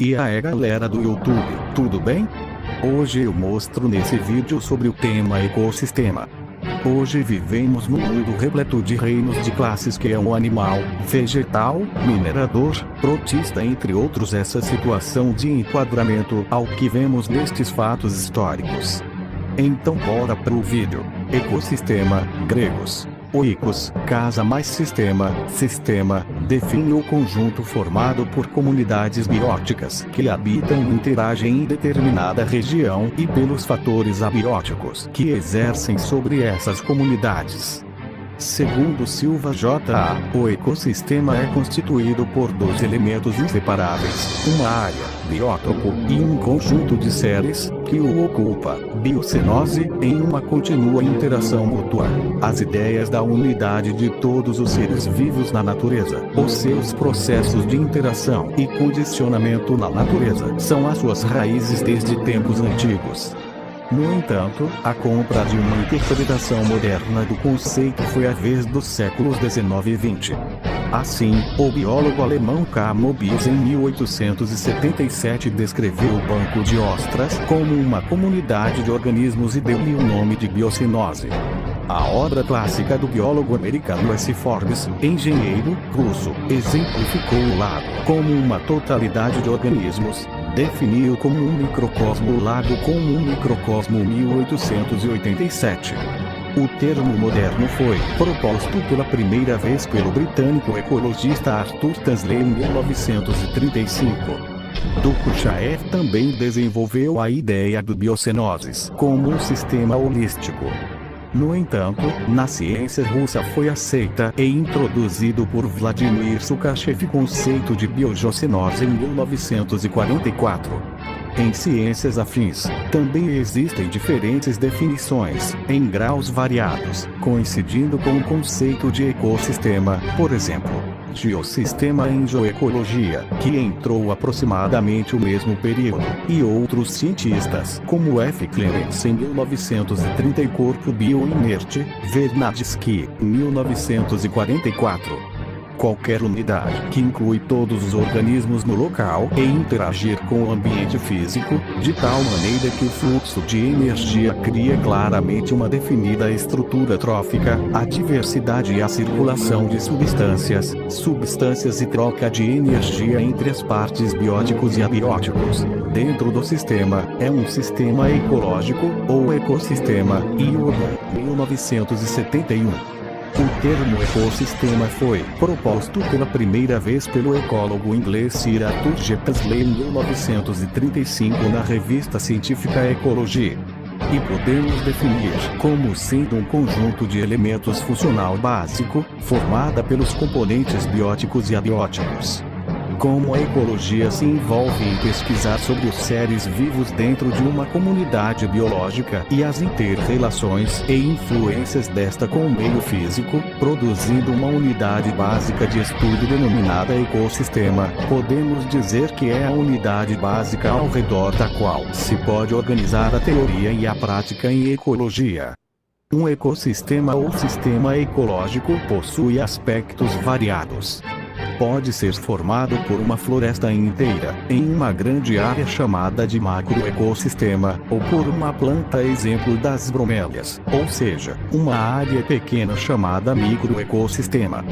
E aí galera do YouTube, tudo bem? Hoje eu mostro nesse vídeo sobre o tema ecossistema. Hoje vivemos num mundo repleto de reinos de classes que é um animal, vegetal, minerador, protista entre outros. Essa situação de enquadramento ao que vemos nestes fatos históricos. Então bora pro vídeo. Ecossistema, gregos. Oikos, casa mais sistema, define o conjunto formado por comunidades bióticas que habitam e interagem em determinada região e pelos fatores abióticos que exercem sobre essas comunidades. Segundo Silva J.A., o ecossistema é constituído por dois elementos inseparáveis, uma área, biótopo, e um conjunto de seres, que o ocupa, biocenose, em uma contínua interação mútua. As ideias da unidade de todos os seres vivos na natureza, os seus processos de interação e condicionamento na natureza, são as suas raízes desde tempos antigos. No entanto, a compra de uma interpretação moderna do conceito foi a vez dos séculos XIX e XX. Assim, o biólogo alemão Carl Mobius em 1877 descreveu o banco de ostras como uma comunidade de organismos e deu-lhe o nome de biocenose. A obra clássica do biólogo americano S. Forbes, engenheiro russo, exemplificou o lago como uma totalidade de organismos. Definiu como um microcosmo o lago como um microcosmo 1887. O termo moderno foi proposto pela primeira vez pelo britânico ecologista Arthur Tansley em 1935. Durkheim também desenvolveu a ideia do biocenoses como um sistema holístico. No entanto, na ciência russa foi aceita e introduzido por Vladimir Suchachev o conceito de biogeocenose em 1944. Em ciências afins, também existem diferentes definições, em graus variados, coincidindo com o conceito de ecossistema, por exemplo, geossistema em geoecologia, que entrou aproximadamente o mesmo período, e outros cientistas, como F. Clements em 1930 e corpo bioinerte, Vernadsky, em 1944. Qualquer unidade que inclui todos os organismos no local e interagir com o ambiente físico, de tal maneira que o fluxo de energia cria claramente uma definida estrutura trófica, a diversidade e a circulação de substâncias e troca de energia entre as partes bióticos e abióticos, dentro do sistema, é um sistema ecológico, ou ecossistema, Urban, 1971. O termo ecossistema foi proposto pela primeira vez pelo ecólogo inglês Sir Arthur G. Tansley em 1935 na revista científica Ecology. E podemos definir como sendo um conjunto de elementos funcional básico, formada pelos componentes bióticos e abióticos. Como a ecologia se envolve em pesquisar sobre os seres vivos dentro de uma comunidade biológica e as inter-relações e influências desta com o meio físico, produzindo uma unidade básica de estudo denominada ecossistema, podemos dizer que é a unidade básica ao redor da qual se pode organizar a teoria e a prática em ecologia. Um ecossistema ou sistema ecológico possui aspectos variados. Pode ser formado por uma floresta inteira, em uma grande área chamada de macroecossistema, ou por uma planta exemplo das bromélias, ou seja, uma área pequena chamada microecossistema.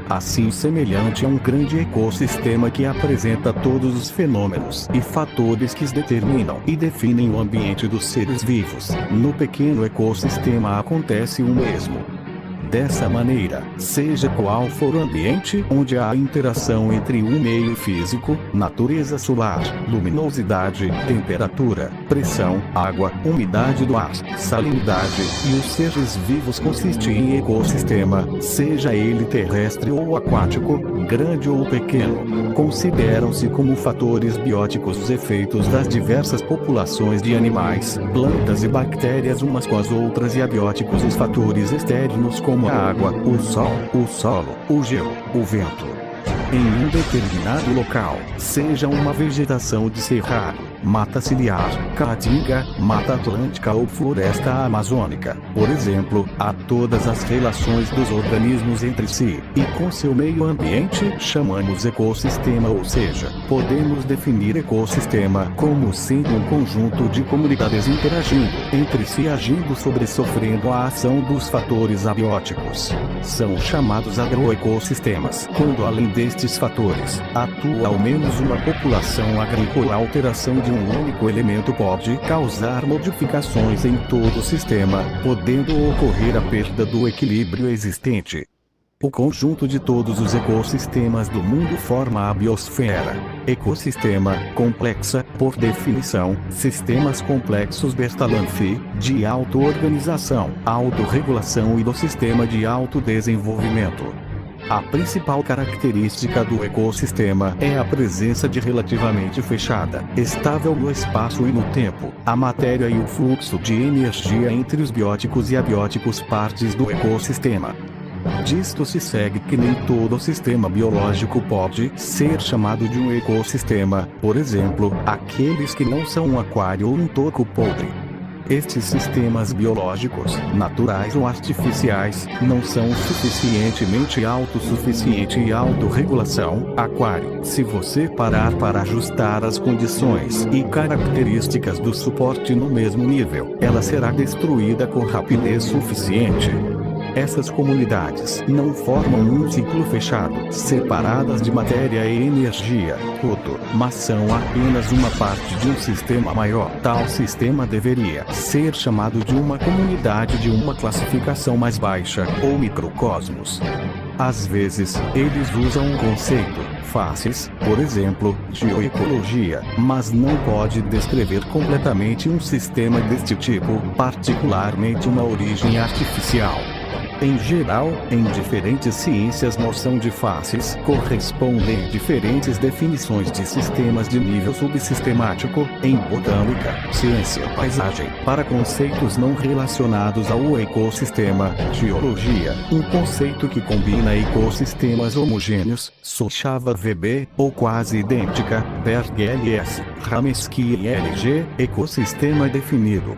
Assim semelhante a um grande ecossistema que apresenta todos os fenômenos e fatores que os determinam e definem o ambiente dos seres vivos, no pequeno ecossistema acontece o mesmo. Dessa maneira, seja qual for o ambiente onde há interação entre um meio físico, natureza solar, luminosidade, temperatura, pressão, água, umidade do ar, salinidade, e os seres vivos consiste em ecossistema, seja ele terrestre ou aquático, grande ou pequeno, consideram-se como fatores bióticos os efeitos das diversas populações de animais, plantas e bactérias umas com as outras e abióticos os fatores externos como a água, o sol, o solo, o gelo, o vento. Em um determinado local, seja uma vegetação de cerrado, mata ciliar, caatinga, mata atlântica ou floresta amazônica. Por exemplo, há todas as relações dos organismos entre si e com seu meio ambiente chamamos ecossistema, ou seja, podemos definir ecossistema como sendo um conjunto de comunidades interagindo entre si, agindo sobre e sofrendo a ação dos fatores abióticos. São chamados agroecossistemas quando além destes fatores atua ao menos uma população agrícola. A alteração de um único elemento pode causar modificações em todo o sistema, podendo ocorrer a perda do equilíbrio existente. O conjunto de todos os ecossistemas do mundo forma a biosfera. Ecossistema complexa, por definição, sistemas complexos Bertalanffy, de auto-organização, autorregulação e do sistema de autodesenvolvimento. A principal característica do ecossistema é a presença de relativamente fechada, estável no espaço e no tempo, a matéria e o fluxo de energia entre os bióticos e abióticos partes do ecossistema. Disto se segue que nem todo sistema biológico pode ser chamado de um ecossistema, por exemplo, aqueles que não são um aquário ou um toco podre. Estes sistemas biológicos, naturais ou artificiais, não são suficientemente autossuficiente e autorregulação. Aquário. Se você parar para ajustar as condições e características do suporte no mesmo nível, ela será destruída com rapidez suficiente. Essas comunidades não formam um ciclo fechado, separadas de matéria e energia, mas são apenas uma parte de um sistema maior. Tal sistema deveria ser chamado de uma comunidade de uma classificação mais baixa, ou microcosmos. Às vezes, eles usam um conceito, faces, por exemplo, geoecologia, mas não pode descrever completamente um sistema deste tipo, particularmente uma origem artificial. Em geral, em diferentes ciências noção de faces corresponde a diferentes definições de sistemas de nível subsistemático, em botânica, ciência, paisagem, para conceitos não relacionados ao ecossistema, geologia, um conceito que combina ecossistemas homogêneos, Sochava VB, ou quase idêntica, Berg LS, Ramesky LG, ecossistema definido.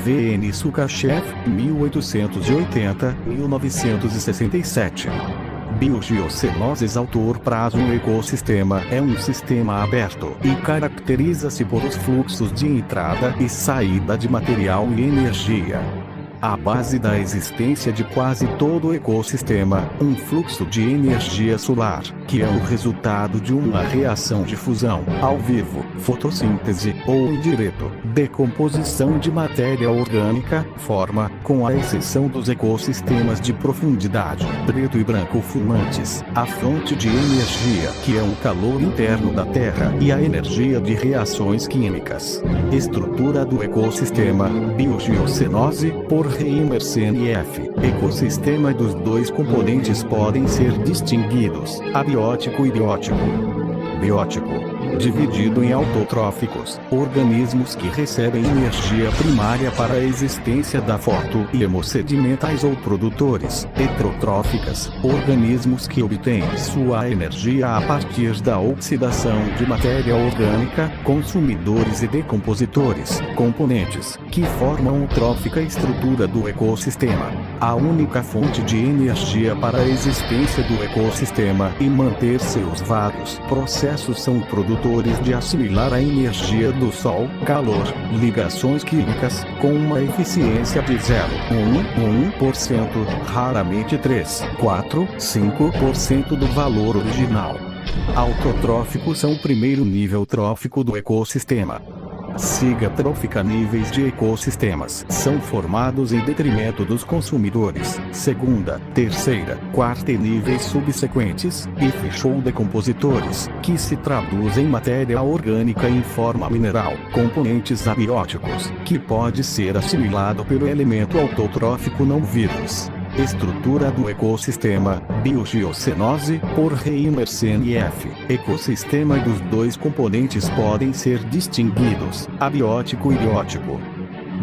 V.N. Sukachev, 1880-1967. Biogeocenoses. Autor prazo. Um ecossistema é um sistema aberto e caracteriza-se por os fluxos de entrada e saída de material e energia. A base da existência de quase todo ecossistema, um fluxo de energia solar, que é o resultado de uma reação de fusão, ao vivo, fotossíntese, ou indireto, decomposição de matéria orgânica, forma, com a exceção dos ecossistemas de profundidade, preto e branco fumantes, a fonte de energia, que é o calor interno da Terra, e a energia de reações químicas. Estrutura do ecossistema, biogeocenose, por Reimersen F. Ecossistema dos dois componentes podem ser distinguidos, abiótico e biótico. Biótico. Dividido em autotróficos, organismos que recebem energia primária para a existência da foto e hemosedimentais ou produtores, heterotróficas, organismos que obtêm sua energia a partir da oxidação de matéria orgânica, consumidores e decompositores, componentes, que formam a trófica estrutura do ecossistema. A única fonte de energia para a existência do ecossistema e manter seus vários processos são produtores de assimilar a energia do Sol, calor, ligações químicas, com uma eficiência de 0,1%, raramente 3, 4, 5% do valor original. Autotróficos são o primeiro nível trófico do ecossistema. Siga trófica. Níveis de ecossistemas são formados em detrimento dos consumidores, segunda, terceira, quarta e níveis subsequentes, e fechou decompositores, que se traduzem em matéria orgânica em forma mineral, componentes abióticos, que pode ser assimilado pelo elemento autotrófico não vírus. Estrutura do ecossistema, biogeocenose, por Reimersen F. Ecossistema dos dois componentes podem ser distinguidos, abiótico e biótico.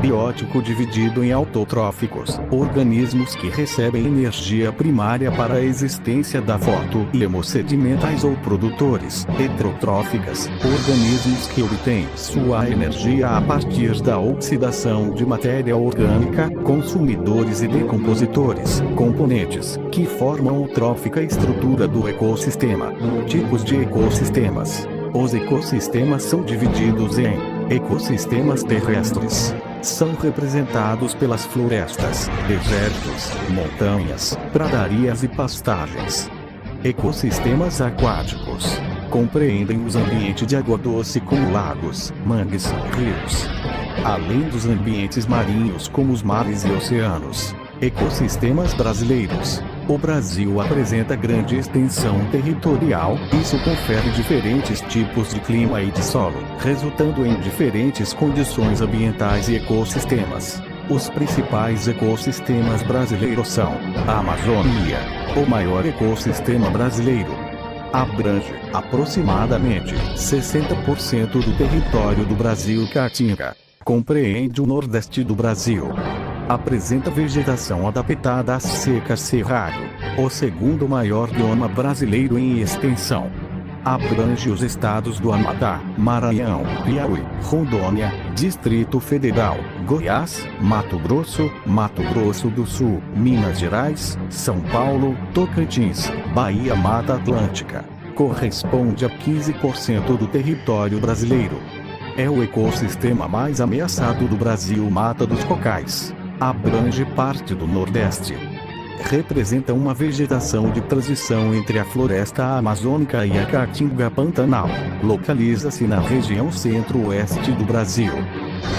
Biótico dividido em autotróficos, organismos que recebem energia primária para a existência da foto, e hemossedimentais ou produtores, heterotróficas, organismos que obtêm sua energia a partir da oxidação de matéria orgânica, consumidores e decompositores, componentes, que formam a trófica estrutura do ecossistema. Tipos de ecossistemas. Os ecossistemas são divididos em ecossistemas terrestres. São representados pelas florestas, desertos, montanhas, pradarias e pastagens. Ecossistemas aquáticos. Compreendem os ambientes de água doce como lagos, mangues, rios. Além dos ambientes marinhos como os mares e oceanos. Ecossistemas brasileiros. O Brasil apresenta grande extensão territorial, isso confere diferentes tipos de clima e de solo, resultando em diferentes condições ambientais e ecossistemas. Os principais ecossistemas brasileiros são: a Amazônia, o maior ecossistema brasileiro. Abrange, aproximadamente, 60% do território do Brasil. Caatinga compreende o nordeste do Brasil. Apresenta vegetação adaptada à seca. Cerrado, o segundo maior bioma brasileiro em extensão. Abrange os estados do Amapá, Maranhão, Piauí, Rondônia, Distrito Federal, Goiás, Mato Grosso do Sul, Minas Gerais, São Paulo, Tocantins, Bahia. Mata Atlântica. Corresponde a 15% do território brasileiro. É o ecossistema mais ameaçado do Brasil. Mata dos Cocais. Abrange parte do Nordeste. Representa uma vegetação de transição entre a floresta amazônica e a caatinga pantanal. Localiza-se na região centro-oeste do Brasil.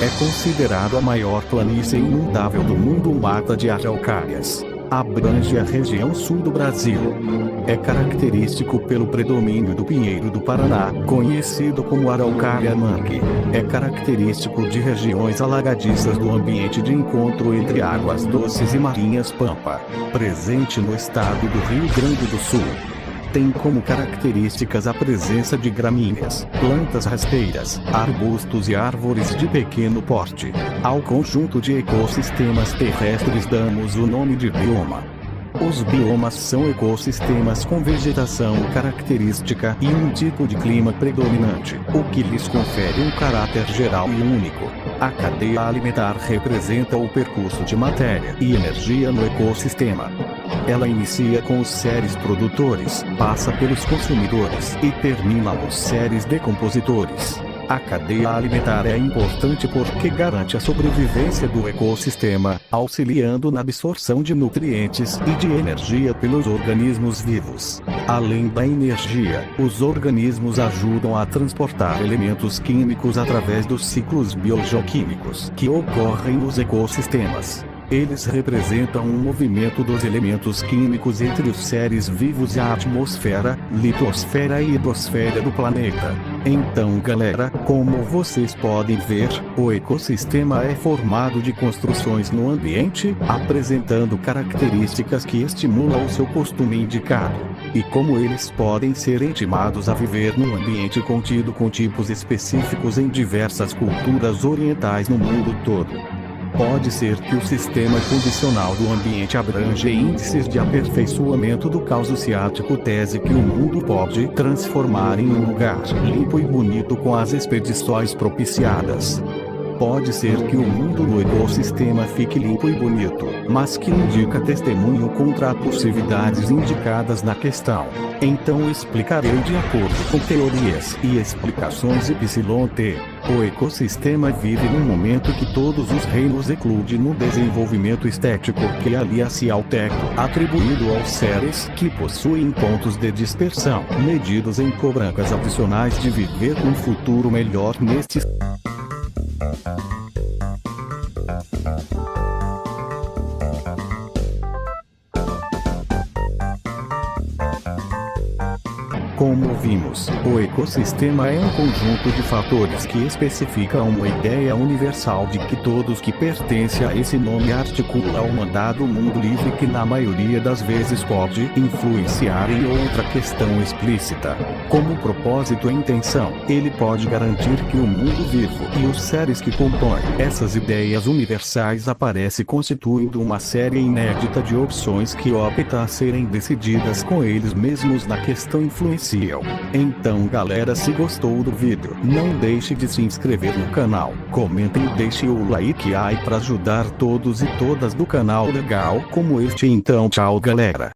É considerado a maior planície inundável do mundo. Mata de araucárias. Abrange a região sul do Brasil. É característico pelo predomínio do pinheiro do Paraná, conhecido como araucária mangue. É característico de regiões alagadiças do ambiente de encontro entre águas doces e marinhas. Pampa, presente no estado do Rio Grande do Sul. Tem como características a presença de gramíneas, plantas rasteiras, arbustos e árvores de pequeno porte. Ao conjunto de ecossistemas terrestres damos o nome de bioma. Os biomas são ecossistemas com vegetação característica e um tipo de clima predominante, o que lhes confere um caráter geral e único. A cadeia alimentar representa o percurso de matéria e energia no ecossistema. Ela inicia com os seres produtores, passa pelos consumidores e termina nos seres decompositores. A cadeia alimentar é importante porque garante a sobrevivência do ecossistema, auxiliando na absorção de nutrientes e de energia pelos organismos vivos. Além da energia, os organismos ajudam a transportar elementos químicos através dos ciclos biogeoquímicos que ocorrem nos ecossistemas. Eles representam um movimento dos elementos químicos entre os seres vivos e a atmosfera, litosfera e hidrosfera do planeta. Então, galera, como vocês podem ver, o ecossistema é formado de construções no ambiente, apresentando características que estimulam o seu costume indicado. E como eles podem ser intimados a viver num ambiente contido com tipos específicos em diversas culturas orientais no mundo todo. Pode ser que o sistema condicional do ambiente abranja índices de aperfeiçoamento do caos ciático, tese que o mundo pode transformar em um lugar limpo e bonito com as expedições propiciadas. Pode ser que o mundo no ecossistema fique limpo e bonito, mas que indica testemunho contra possibilidades indicadas na questão. Então explicarei de acordo com teorias e explicações YT. O ecossistema vive num momento que todos os reinos ecludem no desenvolvimento estético que alia-se ao teco, atribuído aos seres que possuem pontos de dispersão, medidos em cobranças adicionais de viver um futuro melhor neste Como vimos, o ecossistema é um conjunto de fatores que especificam uma ideia universal de que todos que pertencem a esse nome articulam o mandado mundo livre que na maioria das vezes pode influenciar em outra questão explícita. Como propósito e intenção, ele pode garantir que o mundo vivo e os seres que compõem essas ideias universais aparecem constituindo uma série inédita de opções que opta a serem decididas com eles mesmos na questão influenciam. Então galera, se gostou do vídeo, não deixe de se inscrever no canal, comentem e deixe o like aí para ajudar todos e todas do canal legal como este. Então tchau galera.